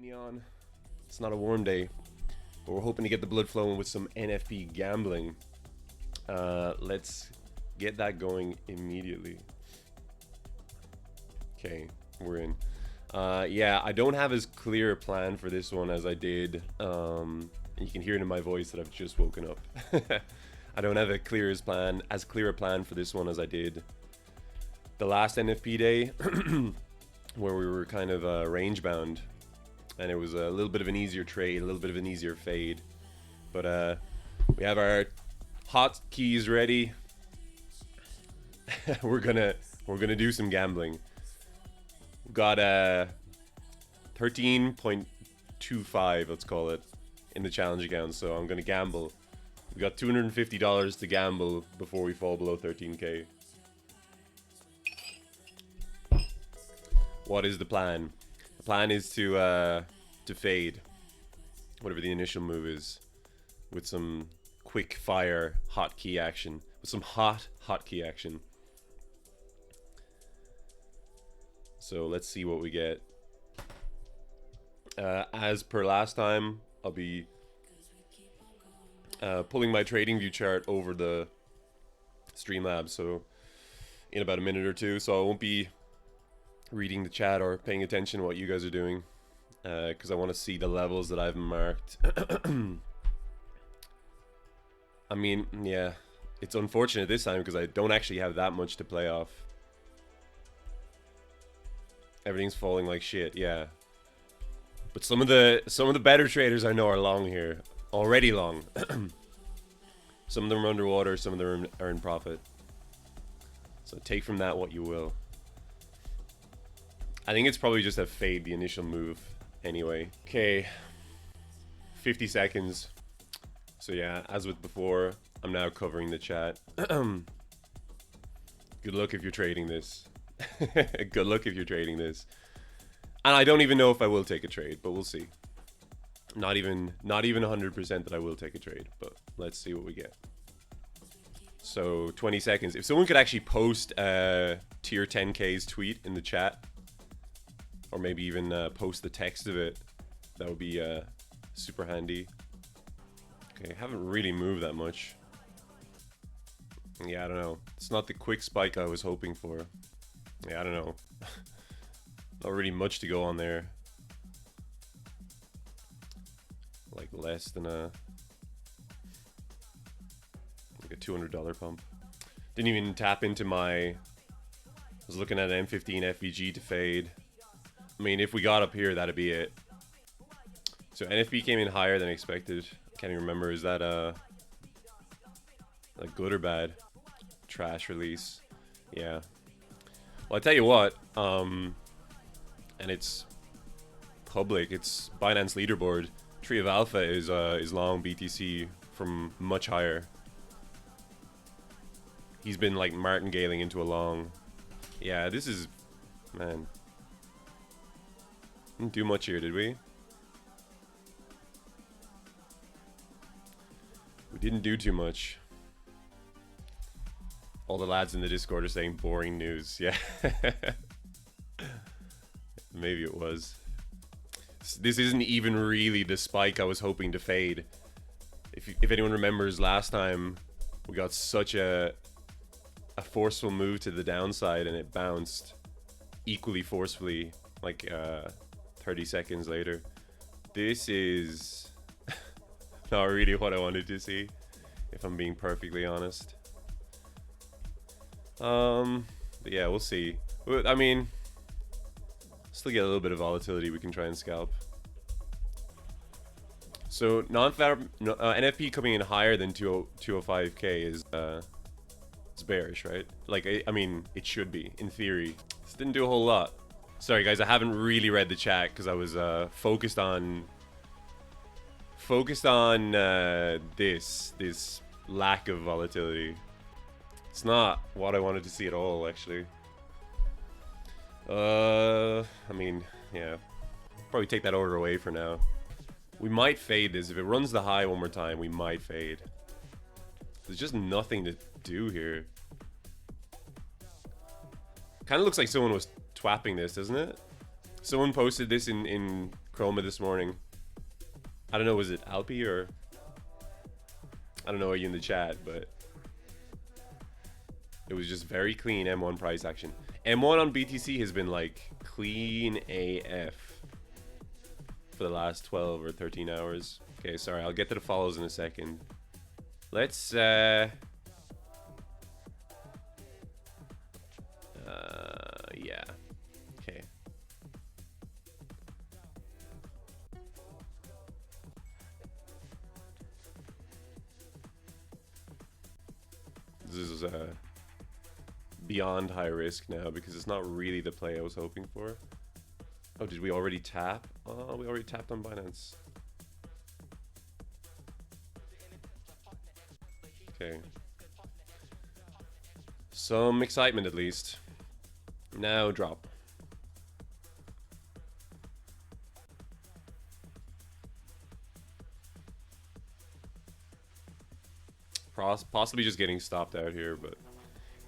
neon. It's not a warm day, but we're hoping to get the blood flowing with some NFP gambling. Let's get that going immediately. Okay, we're in. Yeah, I don't have as clear a plan for this one as I did. You can hear it in my voice that I've just woken up. I don't have as clear a plan for this one as I did the last NFP day, where we were kind of range bound, and it was a little bit of an easier trade, a little bit of an easier fade. But we have our hot keys ready. we're gonna do some gambling. We've got 13.25, let's call it, in the challenge account. So I'm gonna gamble. We got $250 to gamble before we fall below 13k. What is the plan? The plan is to fade whatever the initial move is with some quick fire hotkey action, with some hotkey action. So let's see what we get. As per last time, I'll be pulling my trading view chart over the Streamlabs, so in about a minute or two, so I won't be reading the chat or paying attention to what you guys are doing, because I want to see the levels that I've marked. I mean, yeah, it's unfortunate this time because I don't actually have that much to play off. Everything's falling like shit, yeah. But some of the better traders I know are long here, already long. Some of them are underwater, some of them are in profit. So take from that what you will. I think it's probably just a fade the initial move anyway. Okay, 50 seconds. So yeah, as with before, I'm now covering the chat. Good luck if you're trading this. Good luck if you're trading this. And I don't even know if I will take a trade, but we'll see. Not even 100% that I will take a trade, but let's see what we get. So 20 seconds. If someone could actually post tier 10K's tweet in the chat, or maybe even post the text of it, that would be super handy. Okay, haven't really moved that much. Yeah, I don't know. It's not the quick spike I was hoping for. Yeah, I don't know. Not really much to go on there. Like less than like a $200 pump. Didn't even tap into my... I was looking at an M15 FVG to fade. I mean, if we got up here, that'd be it. So NFP came in higher than expected. I can't even remember. Is that like good or bad? Trash release. Yeah. Well, I tell you what. And it's public. It's Binance leaderboard. Tree of Alpha is long BTC from much higher. He's been like martingaling into a long. Yeah, this is, man. Didn't do much here, did we? We didn't do too much. All the lads in the Discord are saying boring news. Yeah. Maybe it was. This isn't even really the spike I was hoping to fade. If anyone remembers last time, we got such a forceful move to the downside and it bounced equally forcefully like 30 seconds later. This is not really what I wanted to see, if I'm being perfectly honest. But yeah, we'll see. I mean, still get a little bit of volatility we can try and scalp. So NFP coming in higher than 205k is it's bearish, right? Like I mean, it should be in theory. This didn't do a whole lot. Sorry guys, I haven't really read the chat because I was focused on this lack of volatility. It's not what I wanted to see at all, actually. I mean, yeah, probably take that order away for now. We might fade this. If it runs the high one more time, we might fade. There's just nothing to do here. Kind of looks like someone was twapping this, doesn't it? Someone posted this in Chroma this morning. I don't know, was it Alpi or... I don't know, are you in the chat, but... It was just very clean M1 price action. M1 on BTC has been like clean AF for the last 12 or 13 hours. Okay, sorry, I'll get to the follows in a second. Let's yeah. Okay. This is beyond high risk now because it's not really the play I was hoping for. Oh, did we already tap? Oh, we already tapped on Binance. Okay. Some excitement at least. Now drop. Possibly just getting stopped out here, but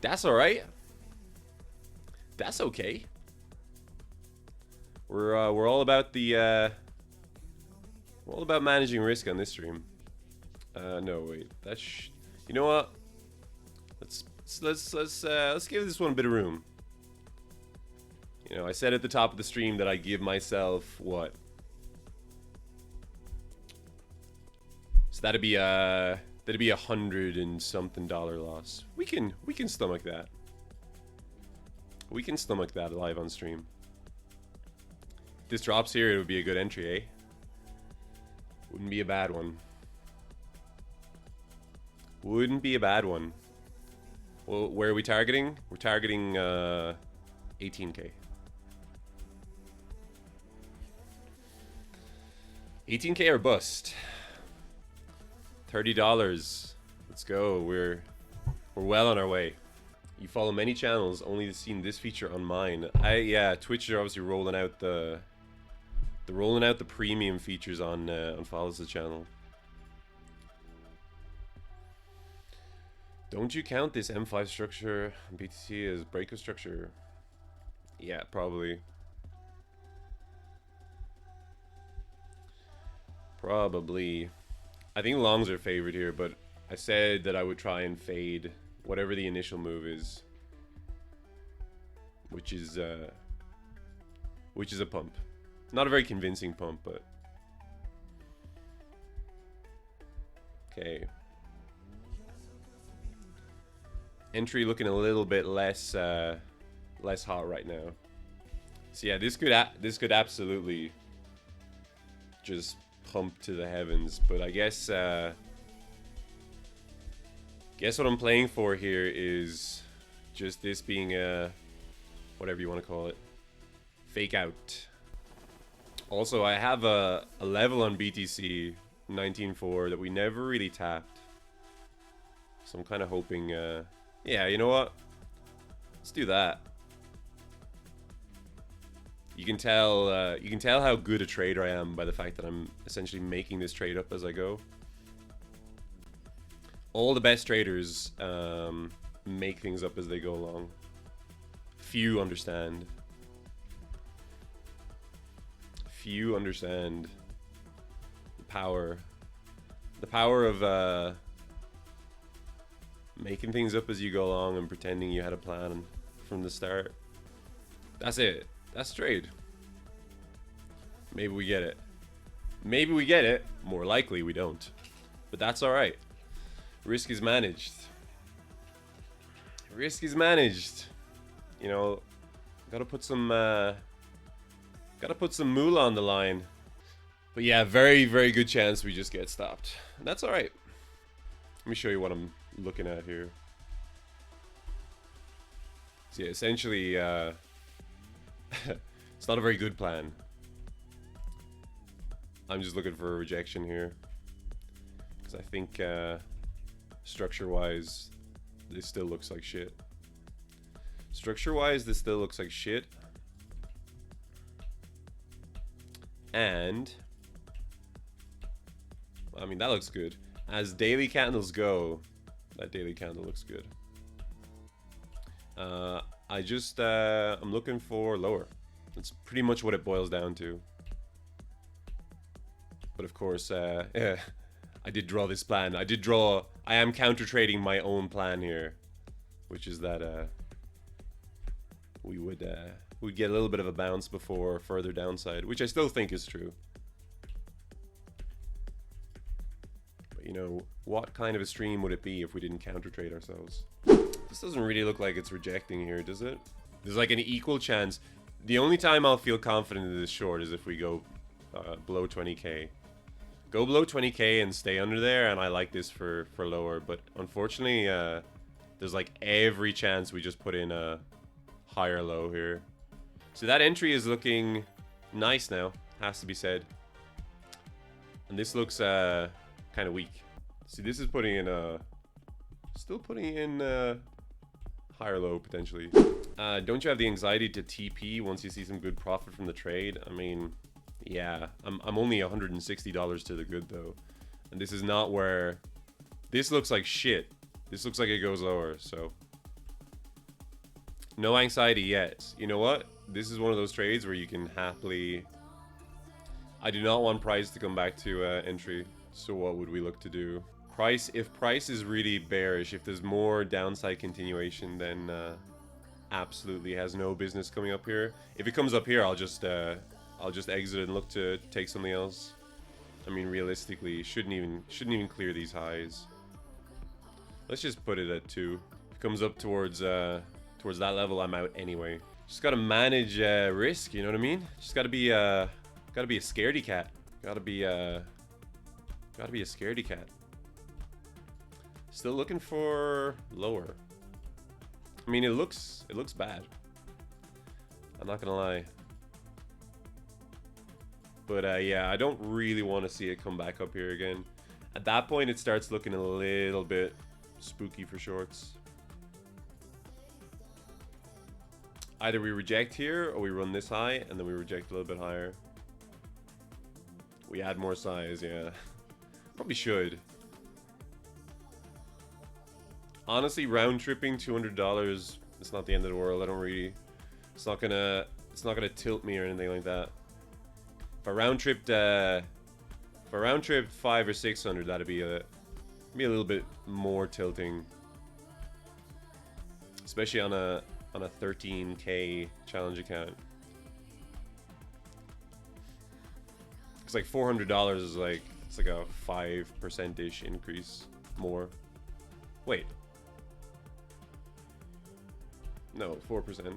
that's all right. That's okay. We're all about the we're all about managing risk on this stream. No, wait. That's you know what? Let's give this one a bit of room. You know, I said at the top of the stream that I give myself what? So that'd be $100 and something loss. We can stomach that. We can stomach that live on stream. If this drops here, it would be a good entry, eh? Wouldn't be a bad one. Wouldn't be a bad one. Well, where are we targeting? We're targeting 18K. 18K or bust. $30. Let's go. We're well on our way. You follow many channels, only seen this feature on mine. Yeah, Twitch are obviously rolling out the premium features on Follis' channel. Don't you count this M5 structure on BTC as breaker structure? Yeah, probably. Probably. I think longs are favored here, but I said that I would try and fade whatever the initial move is, which is a pump. Not a very convincing pump, but okay. Entry looking a little bit less hot right now. So yeah, this could absolutely just pump to the heavens, but I guess what I'm playing for here is just this being a whatever you want to call it, fake out. Also, I have a level on BTC 19.4 that we never really tapped, so I'm kind of hoping yeah, you know what, let's do that. You can tell how good a trader I am by the fact that I'm essentially making this trade up as I go. All the best traders make things up as they go along. Few understand. Few understand the power of making things up as you go along and pretending you had a plan from the start. That's it. That's trade. Maybe we get it. Maybe we get it. More likely we don't. But that's alright. Risk is managed. Risk is managed. You know, gotta put some moolah on the line. But yeah, very, very good chance we just get stopped. And that's alright. Let me show you what I'm looking at here. So yeah, essentially it's not a very good plan. I'm just looking for a rejection here, because I think structure-wise, this still looks like shit. Structure-wise, this still looks like shit. And I mean, that looks good. As daily candles go, that daily candle looks good. I'm looking for lower. That's pretty much what it boils down to. But of course, yeah, I did draw this plan. I am counter trading my own plan here, which is that we'd get a little bit of a bounce before further downside, which I still think is true. But you know, what kind of a stream would it be if we didn't counter trade ourselves? This doesn't really look like it's rejecting here, does it? There's like an equal chance. The only time I'll feel confident in this short is if we go below 20k. Go below 20k and stay under there, and I like this for lower. But unfortunately, there's like every chance we just put in a higher low here. So that entry is looking nice now, has to be said. And this looks kind of weak. See, this is putting in a... Still putting in higher low, potentially. Don't you have the anxiety to TP once you see some good profit from the trade? I mean, yeah. I'm only $160 to the good, though. And this is not where... This looks like shit. This looks like it goes lower, so... No anxiety yet. You know what? This is one of those trades where you can happily... I do not want price to come back to entry. So what would we look to do? Price, if price is really bearish, if there's more downside continuation, then absolutely has no business coming up here. If it comes up here, I'll just exit and look to take something else. I mean, realistically, shouldn't even clear these highs. Let's just put it at 2. If it comes up towards that level, I'm out anyway. Just gotta manage risk, you know what I mean? Just gotta be a scaredy cat. Gotta be a scaredy cat. Still looking for lower. I mean, it looks bad. I'm not gonna lie. But yeah, I don't really want to see it come back up here again. At that point, it starts looking a little bit spooky for shorts. Either we reject here, or we run this high, and then we reject a little bit higher. We add more size, yeah. Probably should. Honestly, round tripping $200, it's not the end of the world. I don't really... It's not gonna tilt me or anything like that. If I round tripped 500 or 600, that'd be a little bit more tilting. Especially on a 13k challenge account. It's like $400 is like, it's like a 5%-ish increase more. Wait. No, 4%.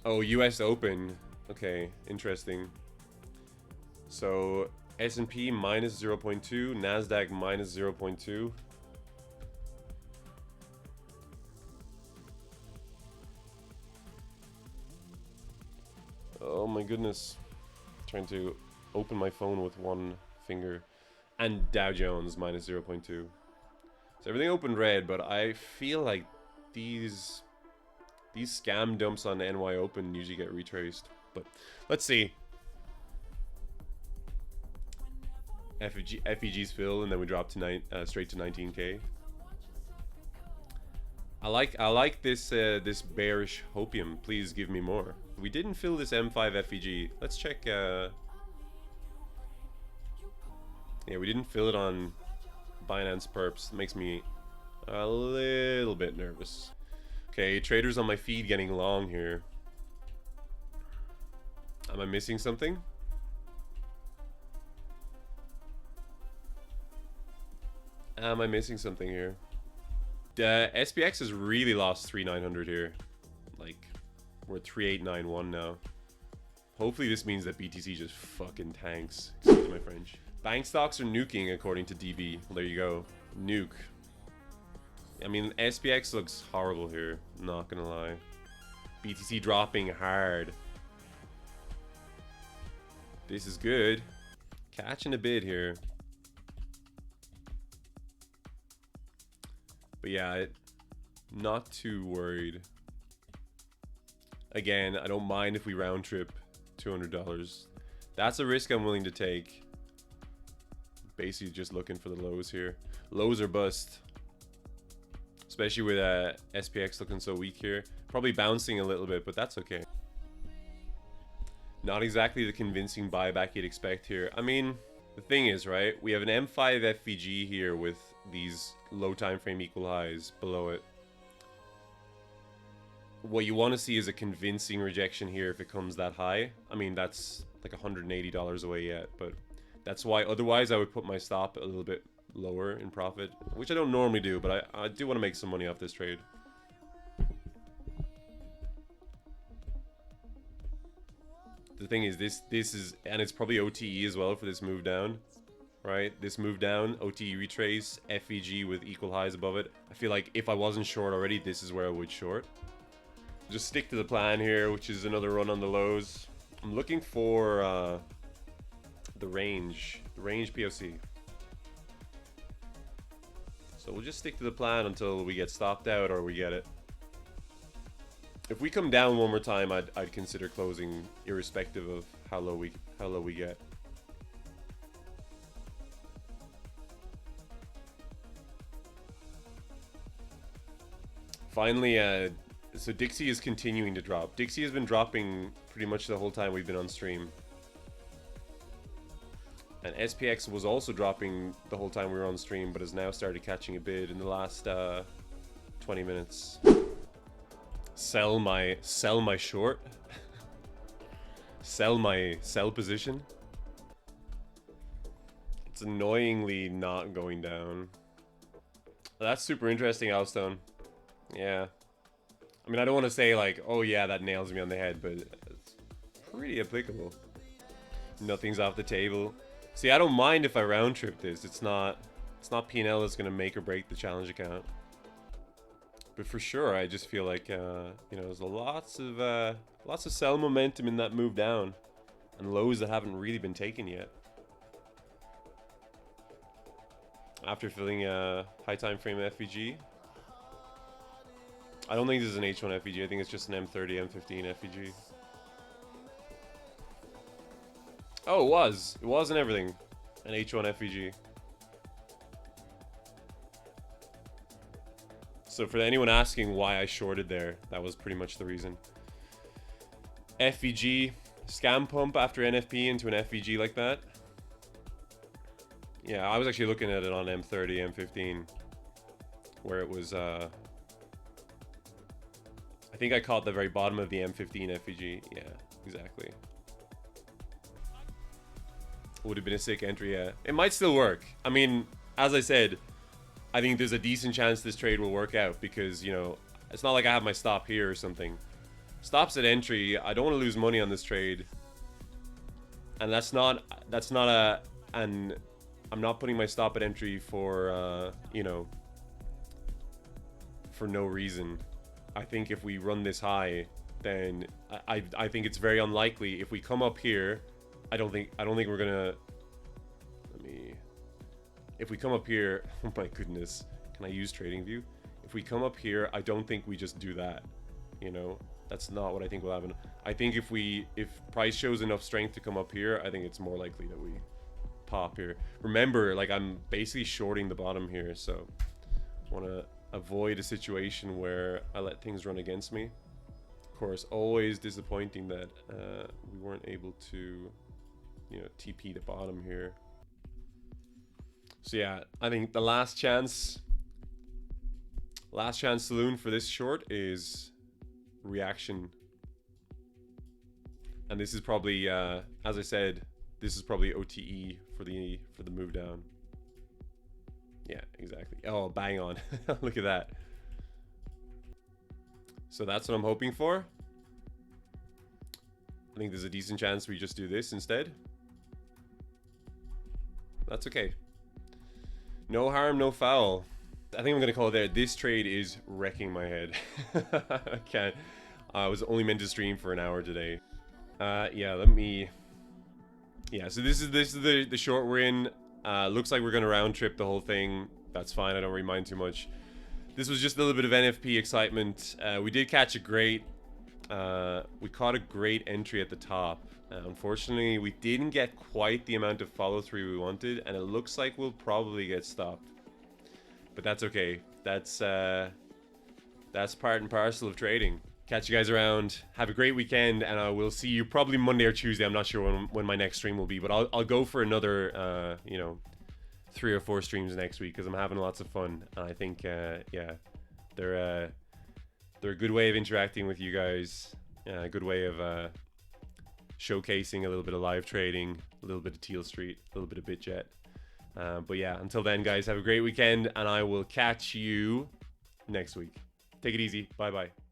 Oh, US Open. Okay, interesting. So S&P minus 0.2, NASDAQ minus 0.2. Oh my goodness. Trying to open my phone with one finger. And Dow Jones minus 0.2. So everything opened red, but I feel like these scam dumps on NY Open usually get retraced. But let's see. FEG's fill, and then we drop to straight to 19k. I like this this bearish hopium. Please give me more. We didn't fill this M5 FEG. Let's check. Yeah, we didn't fill it on Binance Perps. It makes me a little bit nervous. Okay, traders on my feed getting long here. Am I missing something? Am I missing something here? SPX has really lost 3,900 here. Like, we're at 3,891 now. Hopefully this means that BTC just fucking tanks. Excuse my French. Bank stocks are nuking according to DB. Well, there you go. Nuke. I mean, SPX looks horrible here. Not gonna lie. BTC dropping hard. This is good. Catching a bid here. But yeah, not too worried. Again, I don't mind if we round trip $200. That's a risk I'm willing to take. Basically just looking for the lows here. Lows or bust. Especially with SPX looking so weak here. Probably bouncing a little bit, but that's okay. Not exactly the convincing buyback you'd expect here. I mean, the thing is, right? We have an M5 FVG here with these low time frame equal highs below it. What you want to see is a convincing rejection here if it comes that high. I mean, that's like $180 away yet, but that's why otherwise I would put my stop a little bit lower in profit, which I don't normally do, but I do want to make some money off this trade. The thing is, this is, and it's probably OTE as well for this move down, right? This move down, OTE retrace, FVG with equal highs above it. I feel like if I wasn't short already, this is where I would short. Just stick to the plan here, which is another run on the lows. I'm looking for the range POC. So we'll just stick to the plan until we get stopped out or we get it. If we come down one more time, I'd consider closing, irrespective of how low we get. Finally, so Dixie is continuing to drop. Dixie has been dropping pretty much the whole time we've been on stream. And SPX was also dropping the whole time we were on stream, but has now started catching a bid in the last 20 minutes. Sell my short. Sell my sell position. It's annoyingly not going down. That's super interesting, Alstone. Yeah. I mean, I don't want to say like, oh yeah, that nails me on the head, but it's pretty applicable. Nothing's off the table. See, I don't mind if I round trip this. It's not P&L that's gonna make or break the challenge account. But for sure, I just feel like you know, there's lots of sell momentum in that move down, and lows that haven't really been taken yet. After filling a high time frame FVG, I don't think this is an H1 FVG. I think it's just an M30, M15 FVG. Oh, it was. It was and everything. An H1 FVG. So for anyone asking why I shorted there, that was pretty much the reason. FVG, scam pump after NFP into an FVG like that. Yeah, I was actually looking at it on M30, M15, where it was, I think I caught the very bottom of the M15 FVG. Yeah, exactly. Would have been a sick entry, yeah. It might still work. I mean, as I said, I think there's a decent chance this trade will work out because, you know, it's not like I have my stop here or something. Stops at entry. I don't want to lose money on this trade. And that's not and I'm not putting my stop at entry for, you know, for no reason. I think if we run this high, then I think it's very unlikely if we come up here. I don't think we're gonna. If we come up here, oh my goodness, can I use TradingView? If we come up here, I don't think we just do that. You know, that's not what I think will happen. I think if price shows enough strength to come up here, I think it's more likely that we pop here. Remember, like, I'm basically shorting the bottom here, so I want to avoid a situation where I let things run against me. Of course, always disappointing that we weren't able to, you know, TP the bottom here. So yeah, I think the last chance saloon for this short is reaction. And this is probably, as I said, this is probably OTE for the move down. Yeah, exactly. Oh, bang on. Look at that. So that's what I'm hoping for. I think there's a decent chance we just do this instead. That's okay. No harm, no foul. I think I'm gonna call it there. This trade is wrecking my head. I can't. I was only meant to stream for an hour today. Yeah, let me. Yeah, so this is the short we're in. Looks like we're gonna round trip the whole thing. That's fine. I don't really mind too much. This was just a little bit of NFP excitement. We did catch a great. We caught a great entry at the top. Unfortunately, we didn't get quite the amount of follow through we wanted, and it looks like we'll probably get stopped. But that's okay. That's part and parcel of trading. Catch you guys around. Have a great weekend, and I will see you probably Monday or Tuesday. I'm not sure when my next stream will be, but I'll go for another, 3 or 4 streams next week because I'm having lots of fun. And I think, yeah, they're a good way of interacting with you guys. A good way of showcasing a little bit of live trading, a little bit of Tealstreet, a little bit of Bitget. But yeah, until then, guys, have a great weekend, and I will catch you next week. Take it easy. Bye-bye.